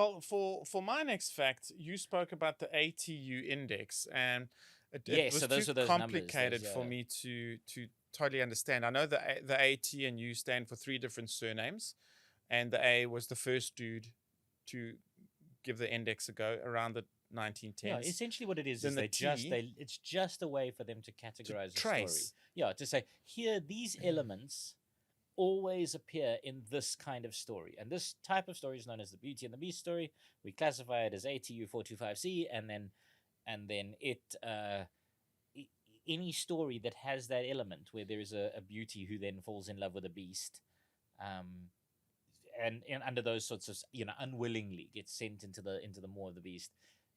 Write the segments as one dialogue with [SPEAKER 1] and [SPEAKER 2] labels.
[SPEAKER 1] Well, for my next fact, you spoke about the ATU index, and it
[SPEAKER 2] Yes,
[SPEAKER 1] was
[SPEAKER 2] so
[SPEAKER 1] too
[SPEAKER 2] those are those numbers.
[SPEAKER 1] complicated for me to totally understand. I know the AT and U stand for three different surnames, and the A was the first dude to give the index a go around the
[SPEAKER 2] Yeah,
[SPEAKER 1] 1910s.
[SPEAKER 2] essentially what it is
[SPEAKER 1] Then the
[SPEAKER 2] they just
[SPEAKER 1] T
[SPEAKER 2] they it's just a way for them to
[SPEAKER 1] to
[SPEAKER 2] categorize a story.
[SPEAKER 1] trace.
[SPEAKER 2] Yeah, to say here these elements always appear in this kind of story. And this type of story is known as the Beauty and the Beast story. We classify it as ATU 425C, and then any story that has that element where there is a beauty who then falls in love with a beast, um, and under those sorts of unwillingly gets sent into the maw of the beast,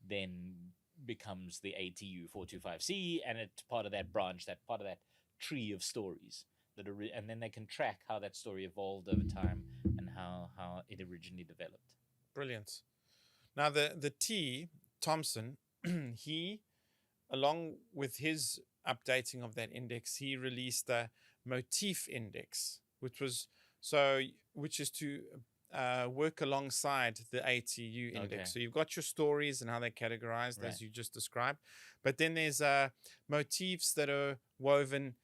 [SPEAKER 2] then becomes the ATU 425C, and it's part of that branch, that part of that tree of stories and then they can track how that story evolved over time and how it originally developed.
[SPEAKER 1] Brilliant. Now the T Thompson, he, along with his updating of that index, he released the motif index, which is to work alongside the ATU index.
[SPEAKER 2] Okay.
[SPEAKER 1] So you've got your stories and how they're categorized,
[SPEAKER 2] Right.
[SPEAKER 1] as you just described, but then there's motifs that are woven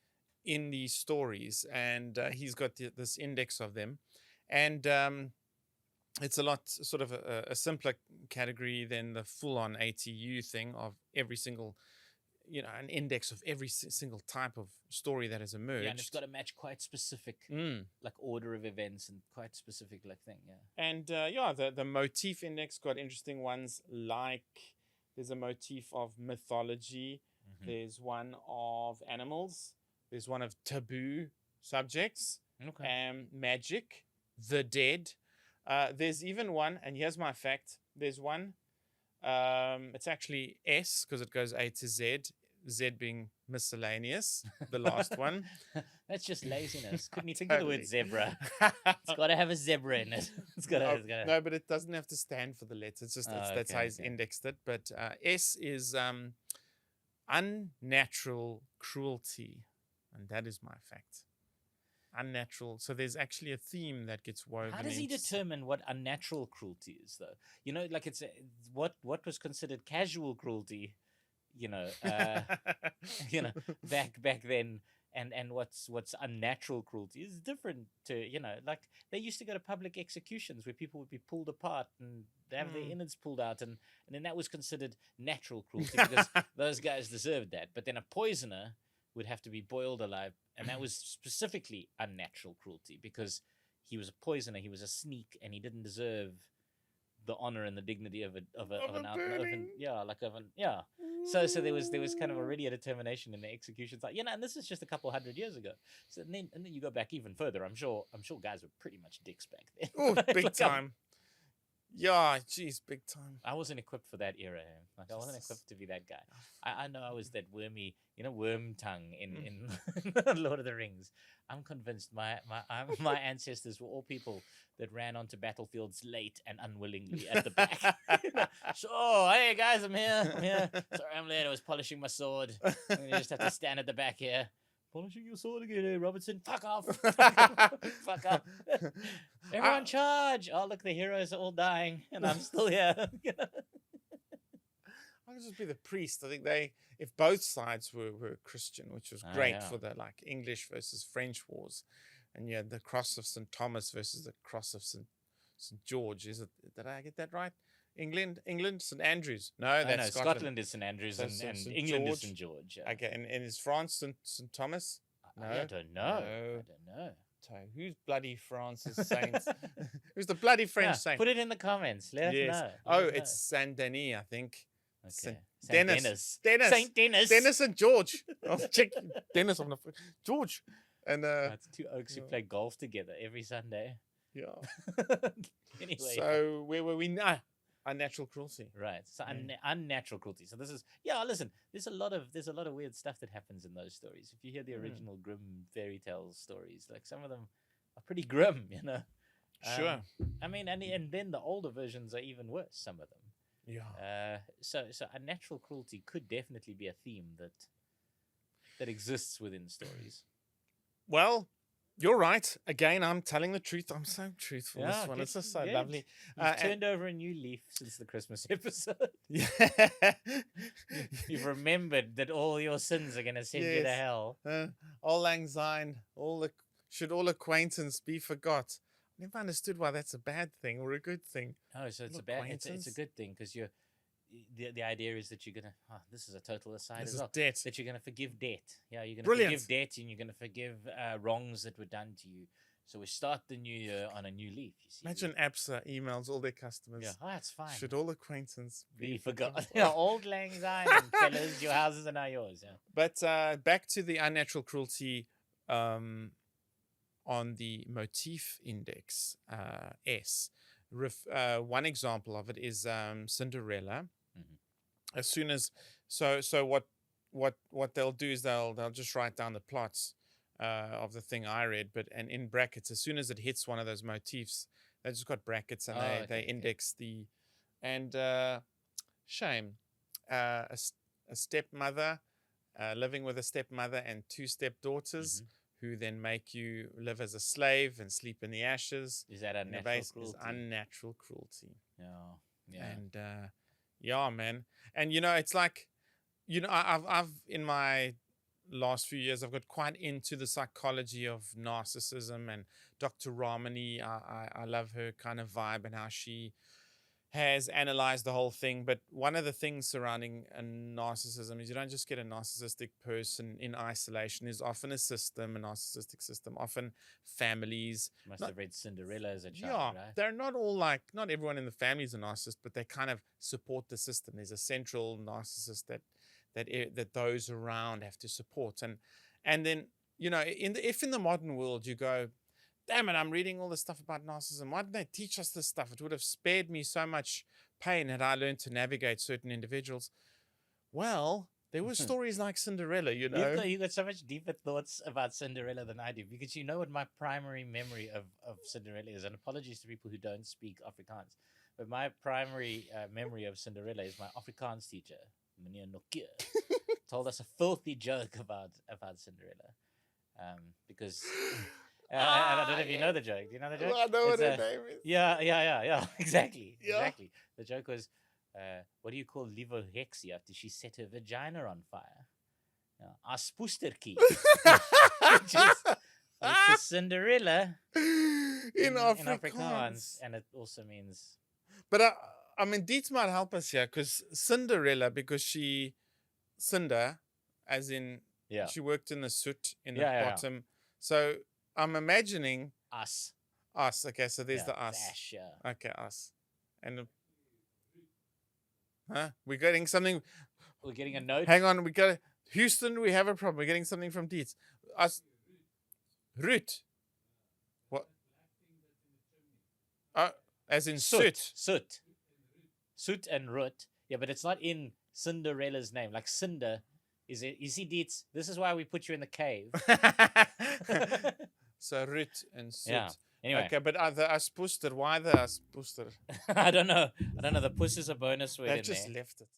[SPEAKER 1] in these stories, and he's got this index of them, and it's a lot sort of a simpler category than the full-on ATU thing of every single, an index of every single type of story that has emerged.
[SPEAKER 2] Yeah, and it's got to match quite specific, like order of events and quite specific like thing. Yeah.
[SPEAKER 1] And the motif index got interesting ones, like there's a motif of mythology, there's one of animals, there's one of taboo subjects, magic, the dead. There's even one, and here's my fact. There's one, it's actually S because it goes A to Z, Z being miscellaneous, the last one.
[SPEAKER 2] That's just laziness. Couldn't you think of the word zebra? It's got to have a zebra in it.
[SPEAKER 1] No, but it doesn't have to stand for the letter. It's just that's how he's indexed it. But S is unnatural cruelty. And that is my fact. Unnatural. So there's actually a theme that gets woven.
[SPEAKER 2] How does he determine what unnatural cruelty is, though? Like it's what was considered casual cruelty, back then, and what's unnatural cruelty is different to like they used to go to public executions where people would be pulled apart and they have their innards pulled out, and then that was considered natural cruelty because those guys deserved that. But then a poisoner would have to be boiled alive, and that was specifically unnatural cruelty because he was a poisoner, he was a sneak, and he didn't deserve the honor and the dignity of an So there was kind of already a determination in the executions, and this is just a couple hundred years ago. So and then you go back even further. I'm sure guys were pretty much dicks back then.
[SPEAKER 1] Oh, big time. Yeah, geez, big time.
[SPEAKER 2] I wasn't equipped for that era. Like I wasn't equipped to be that guy. I know I was that wormy, worm tongue in Lord of the Rings. I'm convinced my ancestors were all people that ran onto battlefields late and unwillingly at the back. So, hey guys, I'm here. Sorry, I'm late. I was polishing my sword. You just have to stand at the back here. Polishing your sword again, eh, Robertson? Fuck off. Fuck off. Everyone charge. Oh, look, the heroes are all dying, and I'm still here.
[SPEAKER 1] I could just be the priest. I think if both sides were Christian, which was great for the English versus French wars, and you had the cross of St. Thomas versus the cross of St. George. Did I get that right? England, St. Andrews. No, that's Scotland.
[SPEAKER 2] Scotland is St. Andrews, and England is St. George. Yeah.
[SPEAKER 1] Okay, and is France St. Thomas? No,
[SPEAKER 2] I don't know. I don't know.
[SPEAKER 1] So who's bloody France's saints? Who's the bloody French saint?
[SPEAKER 2] Put it in the comments. Let us know.
[SPEAKER 1] It's Saint Denis, I think.
[SPEAKER 2] Okay.
[SPEAKER 1] Saint
[SPEAKER 2] Dennis.
[SPEAKER 1] Saint Dennis. Dennis and George. I'll check Dennis on the George. And
[SPEAKER 2] it's two oaks who play golf together every Sunday.
[SPEAKER 1] Yeah.
[SPEAKER 2] Anyway.
[SPEAKER 1] So where were we now? Unnatural cruelty.
[SPEAKER 2] Right. So unnatural cruelty. So this is listen, there's a lot of weird stuff that happens in those stories. If you hear the original Grimm fairy tales stories, like some of them are pretty grim,
[SPEAKER 1] Sure.
[SPEAKER 2] I mean, and then the older versions are even worse, some of them.
[SPEAKER 1] Yeah.
[SPEAKER 2] So unnatural cruelty could definitely be a theme that exists within stories.
[SPEAKER 1] Well, You're right. Again, I'm telling the truth. I'm so truthful.
[SPEAKER 2] Yeah,
[SPEAKER 1] This one.
[SPEAKER 2] good,
[SPEAKER 1] It's just so
[SPEAKER 2] good.
[SPEAKER 1] lovely.
[SPEAKER 2] You've
[SPEAKER 1] And-
[SPEAKER 2] turned over a new leaf since the Christmas episode.
[SPEAKER 1] yeah.
[SPEAKER 2] You've remembered that all your sins are going to send you to
[SPEAKER 1] Yes.
[SPEAKER 2] hell.
[SPEAKER 1] All lang syne, should all acquaintance be forgot. Never understood why that's a bad thing or a good thing.
[SPEAKER 2] Oh, so it's
[SPEAKER 1] All
[SPEAKER 2] a bad. It's a
[SPEAKER 1] acquaintance?
[SPEAKER 2] good thing because you're. The idea is that you're gonna. Oh, this is a total aside
[SPEAKER 1] This
[SPEAKER 2] as
[SPEAKER 1] is
[SPEAKER 2] well.
[SPEAKER 1] debt.
[SPEAKER 2] That you're gonna forgive debt. Yeah, you're gonna
[SPEAKER 1] Brilliant.
[SPEAKER 2] forgive debt and you're gonna forgive wrongs that were done to you. So we start the new year on a new leaf. You see.
[SPEAKER 1] Imagine ABSA emails all their customers.
[SPEAKER 2] Yeah, oh, that's fine.
[SPEAKER 1] Should all acquaintance
[SPEAKER 2] be
[SPEAKER 1] be
[SPEAKER 2] forgotten.
[SPEAKER 1] forgot?
[SPEAKER 2] Yeah, old lang syne, fellas. Your houses are now yours. Yeah.
[SPEAKER 1] But back to the unnatural cruelty on the motif index S. One example of it is Cinderella.
[SPEAKER 2] Mhm.
[SPEAKER 1] As soon as so what they'll do is they'll just write down the plots of the thing I read, and in brackets, as soon as it hits one of those motifs, they just got brackets and they index the and shame a stepmother living with a stepmother and two stepdaughters who then make you live as a slave and sleep in the ashes.
[SPEAKER 2] Is that
[SPEAKER 1] And the
[SPEAKER 2] unnatural
[SPEAKER 1] base
[SPEAKER 2] cruelty?
[SPEAKER 1] is unnatural cruelty.
[SPEAKER 2] Yeah. Yeah.
[SPEAKER 1] And yeah, man. And it's like, I've in my last few years, I've got quite into the psychology of narcissism, and Dr. Ramani. I love her kind of vibe and how she has analyzed the whole thing. But one of the things surrounding a narcissism is you don't just get a narcissistic person in isolation. There's often a narcissistic system, often families.
[SPEAKER 2] Must have read Cinderella as a
[SPEAKER 1] Yeah,
[SPEAKER 2] child, right?
[SPEAKER 1] they're not all not everyone in the family is a narcissist, but they kind of support the system. There's a central narcissist that those around have to support. And then, if in the modern world you go, damn it, I'm reading all this stuff about narcissism. Why didn't they teach us this stuff? It would have spared me so much pain had I learned to navigate certain individuals. Well, there were stories like Cinderella,
[SPEAKER 2] You've got so much deeper thoughts about Cinderella than I do, because you know what my primary memory of Cinderella is. And apologies to people who don't speak Afrikaans, but my primary memory of Cinderella is my Afrikaans teacher, Meneer Nokia, told us a filthy joke about Cinderella, because. I don't know if you know the joke. Do you know the joke?
[SPEAKER 1] I know what her name is.
[SPEAKER 2] Yeah. Exactly.
[SPEAKER 1] Yeah.
[SPEAKER 2] Exactly. The joke was, what do you call Livo Hexie after she set her vagina on fire? Aspoestertjie. Which is Cinderella
[SPEAKER 1] in
[SPEAKER 2] Afrikaans. And it also means...
[SPEAKER 1] But I mean, Dietz might help us here, because Cinderella, because Cinder, as in, she worked in the soot in the bottom. Yeah. So I'm imagining
[SPEAKER 2] us.
[SPEAKER 1] Okay, so there's the us.
[SPEAKER 2] Ash, yeah.
[SPEAKER 1] Okay, us. And we're getting something.
[SPEAKER 2] We're getting a note.
[SPEAKER 1] Hang on, Houston, we have a problem. We're getting something from Dietz. Us. Root. What? As in soot.
[SPEAKER 2] Soot and root. Yeah, but it's not in Cinderella's name. Like Cinder is it? You see, Dietz, this is why we put you in the cave.
[SPEAKER 1] So root and soot.
[SPEAKER 2] Yeah. Anyway.
[SPEAKER 1] Okay, but the aspoester, why the aspoester?
[SPEAKER 2] I don't know. The puss is a bonus word.
[SPEAKER 1] They
[SPEAKER 2] in
[SPEAKER 1] just
[SPEAKER 2] there.
[SPEAKER 1] left it.